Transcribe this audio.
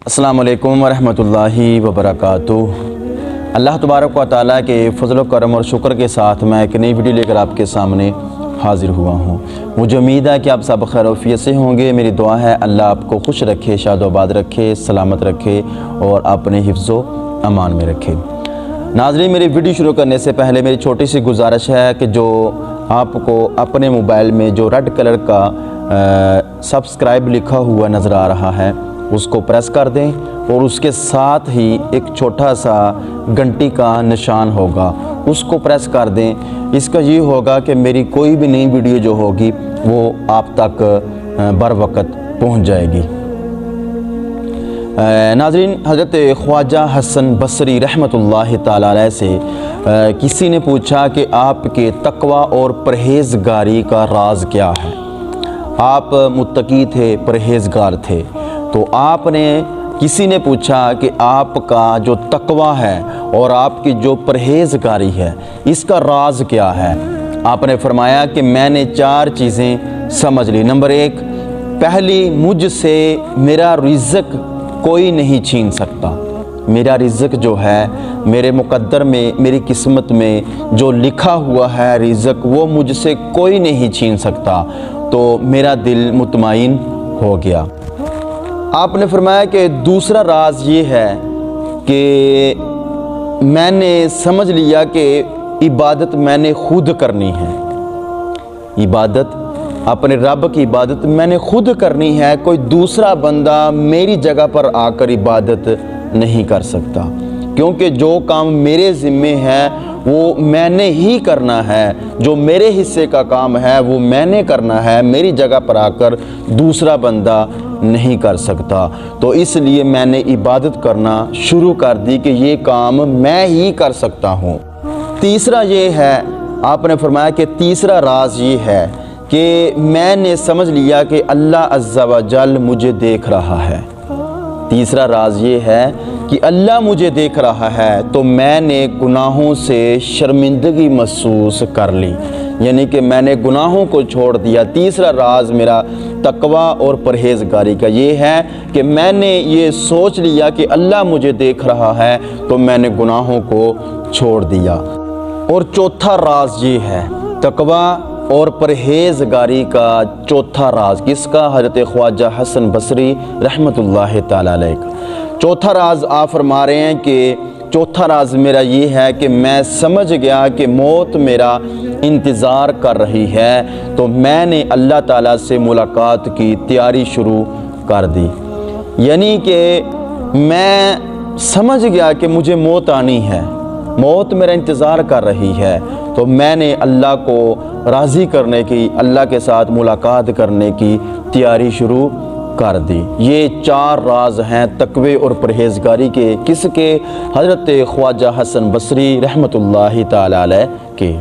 अस्सलामु अलैकुम वरहमतुल्लाहि वबरकातुह। अल्लाह तबारक व तआला के फजल करम और शुक्र के साथ मैं एक नई वीडियो लेकर आपके सामने हाज़िर हुआ हूँ। मुझे उम्मीद है कि आप सब खैर वफ़ियत से होंगे। मेरी दुआ है अल्लाह आपको खुश रखे, शादोबाद रखे, सलामत रखे और अपने हिफ्ज़ो अमान में रखे। नाज़रीन, मेरी वीडियो शुरू करने से पहले मेरी छोटी सी गुजारिश है कि जो आपको अपने मोबाइल में जो रेड कलर का सब्सक्राइब लिखा हुआ नज़र आ रहा है उसको प्रेस कर दें और उसके साथ ही एक छोटा सा घंटी का निशान होगा, उसको प्रेस कर दें। इसका ये होगा कि मेरी कोई भी नई वीडियो जो होगी वो आप तक बर वक़्त पहुँच जाएगी। नाज़रीन, हज़रत ख्वाजा हसन बसरी रहमतुल्लाहि ताला अलैह से किसी ने पूछा कि आपके तक़वा और परहेज़गारी का राज क्या है। आप मुत्तकी थे, परहेज़गार थे, तो किसी ने पूछा कि आपका जो तक़वा है और आपकी जो परहेज़गारी है इसका राज क्या है। आपने फरमाया कि मैंने 4 चीज़ें समझ ली। नंबर 1, पहली, मुझसे मेरा रिज़्क़ कोई नहीं छीन सकता। मेरा रिज़्क़ जो है मेरे मुक़द्दर में, मेरी किस्मत में जो लिखा हुआ है रिज़्क़, वो मुझसे कोई नहीं छीन सकता। तो मेरा दिल मुतमईन हो गया। आपने फरमाया कि दूसरा राज ये है कि मैंने समझ लिया कि इबादत मैंने खुद करनी है। इबादत, अपने रब की इबादत मैंने खुद करनी है, कोई दूसरा बंदा मेरी जगह पर आकर इबादत नहीं कर सकता, क्योंकि जो काम मेरे ज़िम्मे है वो मैंने ही करना है। जो मेरे हिस्से का काम है वो मैंने करना है, मेरी जगह पर आकर दूसरा बंदा नहीं कर सकता। तो इसलिए मैंने इबादत करना शुरू कर दी कि ये काम मैं ही कर सकता हूँ। तीसरा ये है, आपने फरमाया कि तीसरा राज ये है कि मैंने समझ लिया कि अल्लाह अज़्ज़ा व जल मुझे देख रहा है। तीसरा राज ये है कि अल्लाह मुझे देख रहा है, तो मैंने गुनाहों से शर्मिंदगी महसूस कर ली, यानी कि मैंने गुनाहों को छोड़ दिया। तीसरा राज मेरा तक़वा और परहेज़गारी का ये है कि मैंने ये सोच लिया कि अल्लाह मुझे देख रहा है, तो मैंने गुनाहों को छोड़ दिया। और चौथा राज ये है, तक़वा और परहेज़गारी का चौथा राज किसका? हज़रत ख्वाजा हसन बसरी रहमतुल्लाहि ताला अलैह का। चौथा राज आप फरमा रहे हैं कि चौथा राज मेरा ये है कि मैं समझ गया कि मौत मेरा इंतज़ार कर रही है, तो मैंने अल्लाह ताला से मुलाकात की तैयारी शुरू कर दी। यानी कि मैं समझ गया कि मुझे मौत आनी है, मौत मेरा इंतज़ार कर रही है, तो मैंने अल्लाह को राज़ी करने की, अल्लाह के साथ मुलाकात करने की तैयारी शुरू कर दी। ये 4 राज हैं तक़वे और परहेज़गारी के। किसके? हज़रत ख्वाजा हसन बसरी रहमतुल्लाहि ताला अलैह के।